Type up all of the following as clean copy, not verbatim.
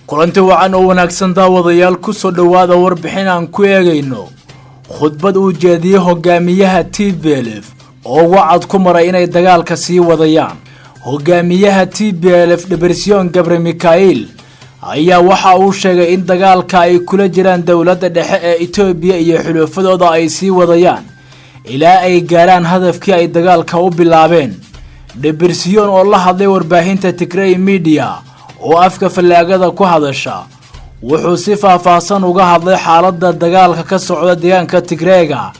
kulanti wacan oo wanaagsan daawadayaal ku soo dhawaada warbixin aan ku eegayno khudbad uu jeediyay hogaamiyaha TPLF oo wacad ku maray inay dagaalka sii wadayaan. hogaamiyaha TPLF Debretsion Gebremichael ayaa waxa uu sheegay in dagaalka ay kula jiraan dawladda dhexe ee Itoobiya iyo xulufadooda ay sii wadayaan ilaa ay gaaraan hadafkii ay dagaalka u bilaabeen. Debretsion oo la hadlay warbaahinta Tigray Media oo afka falaagada ku hadasha wuxuu si faahfaahsan uga hadlay xaaladda dagaalka ka socda deegaanka Tigrayga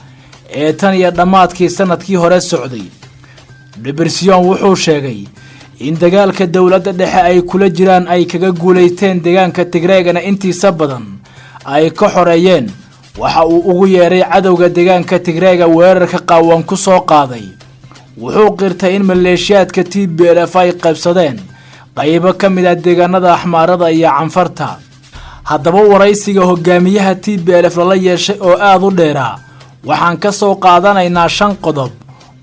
ee tan iyo dhamaadkii sanadkii hore socday. Debretsion wuxuu sheegay in dagaalka dawladda dhexe ay kula jiraan ay kaga guuleysteen deegaanka Tigraygana intiisa badan ay ka xoreeyeen. waxa uu ugu yeeray cadawga deegaanka Tigrayga weerarka qaawan ku soo qaaday. wuxuu qirtay in maleeshiyaadka TPLF ay qaybsadeen qaybo ka mid ah deegaanada Axmaarada iyo Canfarta. haddaba waraysiga hogaamiyaha TPLF la yeeshay oo aad u dheera waxaan ka soo qaadanaynaa 5 qodob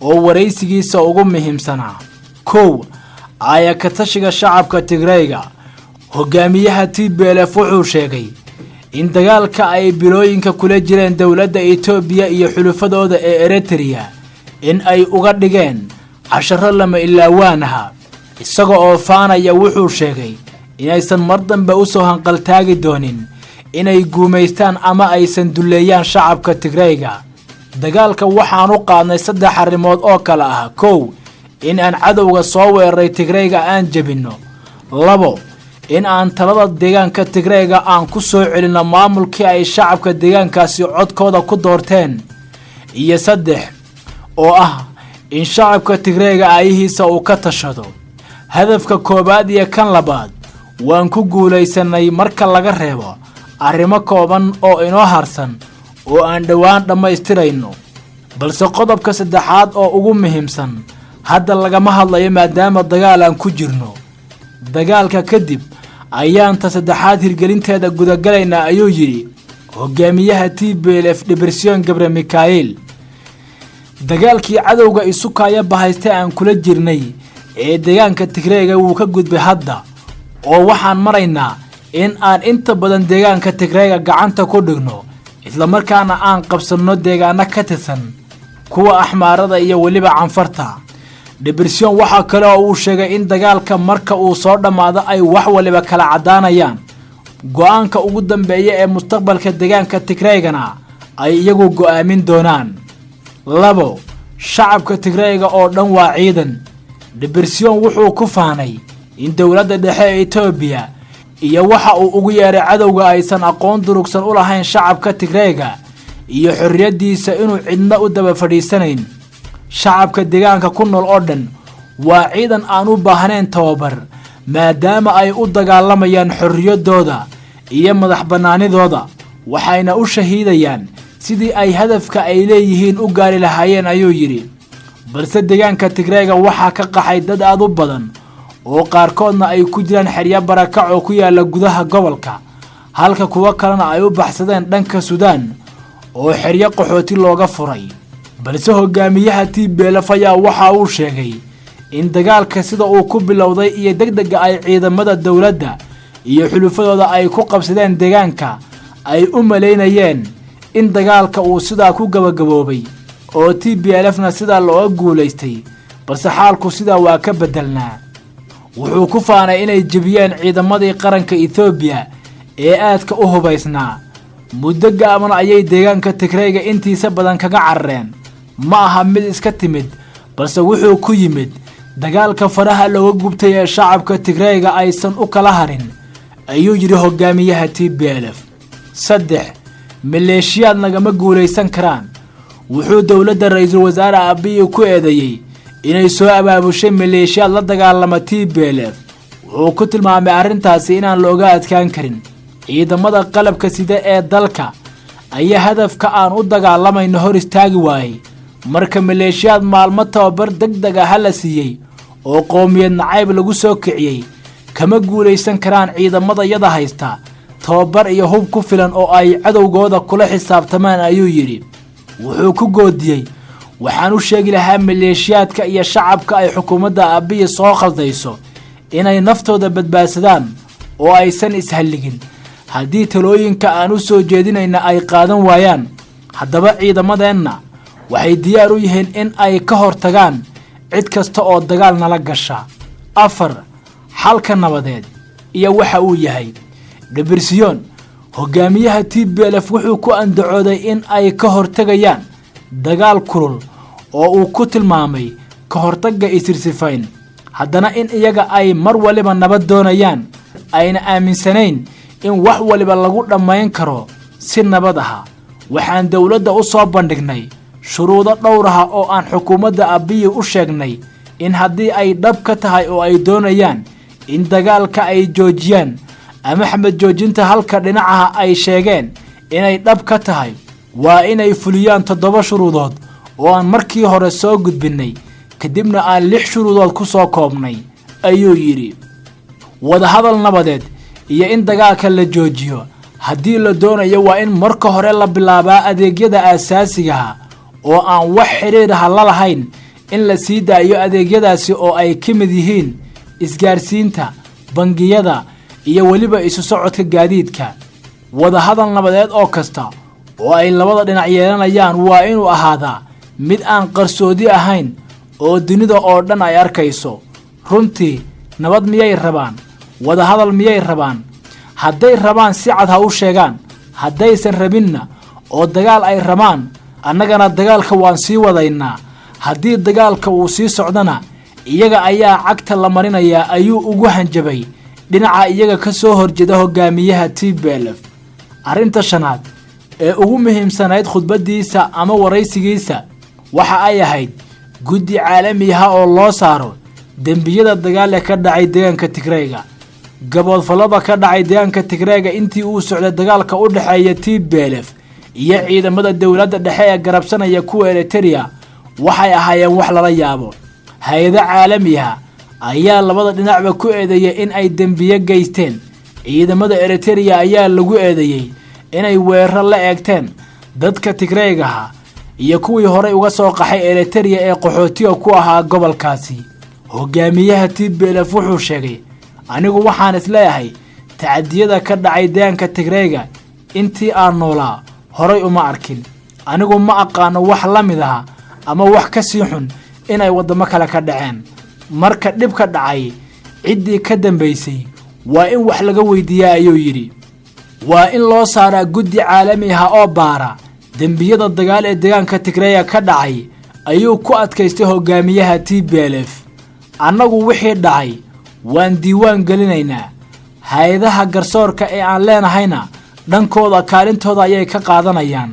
oo waraysigiisa ugu muhiimsanaa. 1. ayaa ka tashiga shacabka Tigrayga. hogaamiyaha TPLF wuxuu sheegay in dagaalka ay bilooyinka kula jireen dawladda Itoobiya iyo xulufadooda ee Eritrea in ay uga dhigeen casharo lama ilaawaanaha. isaga oo faanaya wuxuu sheegay inaysan mar dambe u soo hanqaltaagi doonin inay guumeystaan ama aysan duleeyaan shacabka Tigrayga. dagaalka waxaan u qaadnay 3 arrimood oo kala ah. 1. in aan cadawga soo weeraray Tigrayga aan jabino. 2. in aan talada deegaanka Tigrayga aan ku soo celino maamulkii ay shacabka deegaankaasi codkooda ku doorteen. iyo 3. oo ah in shacabka Tigrayga ayahiisa uu ka tashado. hadafka koobaad iyo kan labaad waan ku guuleysanay marka laga reebo arrimo kooban oo inoo harsan oo aan dhawaan dhamaystirayno. balse qodobka saddexaad oo ugu muhiimsan hadda lagama hadlayo maadaama dagaal aan ku jirno. dagaalka kadib ayaan ta saddexaad hirgelinteeda gudagalayna ayuu yiri hogaamiyaha TPLF Debretsion Gebremichael. dagaalkii cadawga isu kaaya bahaystay aan kula jirnay ee deegaanka Tigrayga wuu ka gudbay hadda oo waxaan maraynaa in aan inta badan deegaanka Tigrayga gacanta ku dhigno isla markaana aan qabsano deegaano ka tirsan kuwa Axmaarada iyo waliba Canfarta. Debretsion waxa kale oo uu sheegay in dagaalka marka uu soo dhamaado ay wax waliba kala cadaanayaan. go'aanka ugu dambeeya ee mustaqbalka deegaanka Tigraygana ay iyagu go'aamin doonaan. 2. shacabka Tigrayga oo dhan waa ciidan. Debretsion wuxuu ku faanay in dawladda dhexe ee Itoobiya iyo waxa uu ugu yeeray cadawga aysan aqoon durugsan u lahayn shacabka Tigrayga iyo xorriyadiisa inuu cidna u daba fadhiisanayn. shacabka deegaanka ku nool oo dhan waa ciidan aan u baahnayn tababar maadaama ay u dagaalamayaan xorriyadooda iyo madax banaanidooda waxayna u shahiidayaan sidii ay hadafka ay leeyihiin u gaari lahaayeen ayuu yiri. balse deegaanka Tigrayga waxa ka qaxay dad aad u badan oo qaarkoodna ay ku jiraan xeryo barakac oo ku yaala gudaha gobolka halka kuwa kalena ay u baxsadeen dhanka Suudaan oo xeryo qaxooti looga furay. balse hogaamiyaha TPLF ayaa waxa uu sheegay in dagaalka sida uu ku bilowday iyo degdega ay ciidamada dawladda iyo xulufadooda ay ku qabsadeen deegaanka ay u maleynayeen in dagaalka uu sida ku gabagaboobay oo TPLFna sida loo guuleystay balse xaalku sida waa ka bedelnaa. wuxuu ku faanay inay jabiyeen ciidamadii qaranka Itoobiya ee aadka u hubaysnaa. muddo gaaban ayay deegaanka Tigrayga intiisa badan kaga carareen. ma aha mid iska timid balse wuxuu ku yimid dagaalka faraha looga gubtay ee shacabka Tigrayga aysan u kala harin ayuu yiri hogaamiyaha TPLF. 3. maleeshiyaad nagama guuleysan karaan. wuxuu dawladda ra'iisul wasaare Abiy ku eedeeyay inay soo abaabushay maleeshiyaad la dagaalama TPLF. wuxuu ku tilmaamay arrintaasi inaan looga adkaan karin. ciidamada qalabka sida ee dalka ayaa hadafka aan u dagaalamayno hor istaagi waayay marka maleeshiyaad maalmo tababar degdeg ah la siiyay oo qoomiyad nacayb lagu soo kiciyay kama guuleysan karaan ciidamada yada haysta tababar iyo hub ku filan oo ay cadawgooda kula xisaabtamaan ayuu yiri. wuxuu ku goodiyay waxaan u sheegi lahaa maleeshiyaadka iyo shacabka ay xukuumadda Abiy soo khaldayso inay naftooda badbaadsadaan oo aysan ishalligin haddii talooyinka aan u soo jeedinayna ay qaadan waayaan haddaba ciidamadeenna waxay diyaar u yihiin in ay ka hortagaan cid kasta oo dagaal nala gasha. 4 xalka nabadeed iyo waxa uu yahay. Debretsion hogaamiyaha TPLF wuxuu ku andacooday in ay ka hortagayaan dagaal kulul oo uu ku tilmaamay ka hortagga isirsifayn haddana in iyaga ay mar waliba nabad doonayaan ayna aaminsanayn in wax waliba lagu dhammayn karo si nabad ah. waxaan dawladda u soo bandhignay shuruudo dhowr ah oo aan xukuumadda Abiy u sheegnay in haddii ay dhab ka tahay oo ay doonayaan in dagaalka ay joojiyaan ama xamad joojinta halka dhinacaha ay sheegeen inay dhab ka tahay waa inay fuliyaan 7 shuruudood oo aan markii hore soo gudbinay kadibna aan 6 shuruudood ku soo koobnay ayuu yiri. wada hadal nabadeed iyo in dagaalka la joojiyo haddii la doonayo waa in marka hore la bilaabaa adeegyada aasaasiga ah oo aan wax xiriir ah la lahayn in la sii daayo adeegyadaasi oo ay ka mid yihiin isgaarsiinta, bangiyada iyo waliba isu socodka gaadiidka. wada hadal nabadeed oo kasta oo ay labada dhinac yeelanayaan waa inuu ahaadaa mid aan qarsoodi ahayn oo dunida oo dhan ay arkayso. runtii nabad miyay rabaan? wada hadal miyay rabaan? hadday rabaan si cad ha u sheegaan, haddaysan rabinna oo dagaal ay rabaan annagana dagaalka waan sii wadaynaa. haddii dagaalka uu sii socdana iyaga ayaa cagta la marinayaa ayuu ugu hanjabay dhinaca iyaga ka soo horjeeda hogaamiyaha TPLF. arrinta shanaad ee ugu muhiimsanayd khudbadiisa ama waraysigiisa waxa ay ahayd guddi caalami ah oo loo saaro dembiyada dagaal ee ka dhacay deegaanka Tigreega. gaboodfalada ka dhacay deegaanka Tigreega intii uu socday dagaalka u dhaxeeya TPLF iyo ciidamada dawladda dhexe ee garabsanaya kuwa Eritrea waxay ahaayeen wax lala yaabo. hay'ado caalami ah ayaa labada dhinacba ku eedeeyay in ay dembiye geysteen. ciidamada Eritrea ayaa lagu eedeeyay inay weerar la eegteen dadka Tigreega iyo kuwii hore uga soo qaxay Eritrea ee qaxootiga ku ahaa gobolkaasi. hogaamiyaha TPLF wuxuu sheegay anigu waxaan isleeyahay tacadiyada ka dhacay deegaanka Tigreega intii aan noolaa horay uma arkin. anigu ma aqaano wax la mid ah ama wax ka sii xun inay wadamo kale ka dhaceen. marka dhib ka dhacay ciddii ka dambeysay waa in wax laga weydiiyaa ayuu yiri. waa in loo saaraa guddi caalami ah oo baara dembiyada dagaal ee deegaanka Tigreega ka dhacay ayuu ku adkaystay hogaamiyaha TPLF. annagu wixii dhacay waan diiwaan gelinaynaa. hay'adaha garsoorka ee aan leenahayna dhankooda kaalintooda ayay ka qaadanayaan.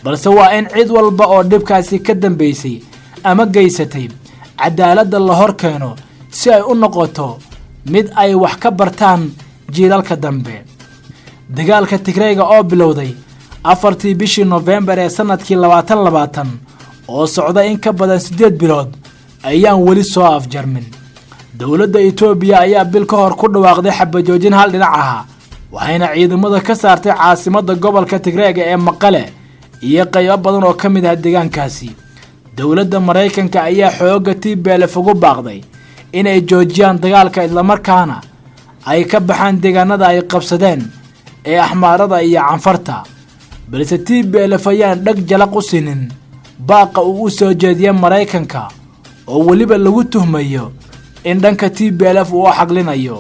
balse waa in cid walba oo dhibkaasi ka dambeysay ama geysatay cadaaladda la hor keeno si ay u noqoto mid ay wax ka bartaan jiilalka dambe. dagaalka Tigreega oo bilowday 4 bishii November ee sanadkii 2020 oo socda in ka badan 8 bilood ayaan wali soo afjarmin. dawladda Itoobiya ayaa bil ka hor ku dhawaaqday xabajoojin hal dhinac ah waxayna ciidamada ka saartay caasimadda gobolka Tigreega ee Maqale iyo qaybo badan oo ka mid ah deegaankaasi. dawladda Mareykanka ayaa xoogga TPLF ugu baaqday inay joojiyaan dagaalka isla markaana ay ka baxaan deegaanada ay qabsadeen ee Axmaarada iyo Canfarta. balse TPLF ayaan dhag jalaq u sinin baaqa uu u soo jeediyay Mareykanka oo waliba lagu tuhmayo in dhanka TPLF uu xaqlinayo.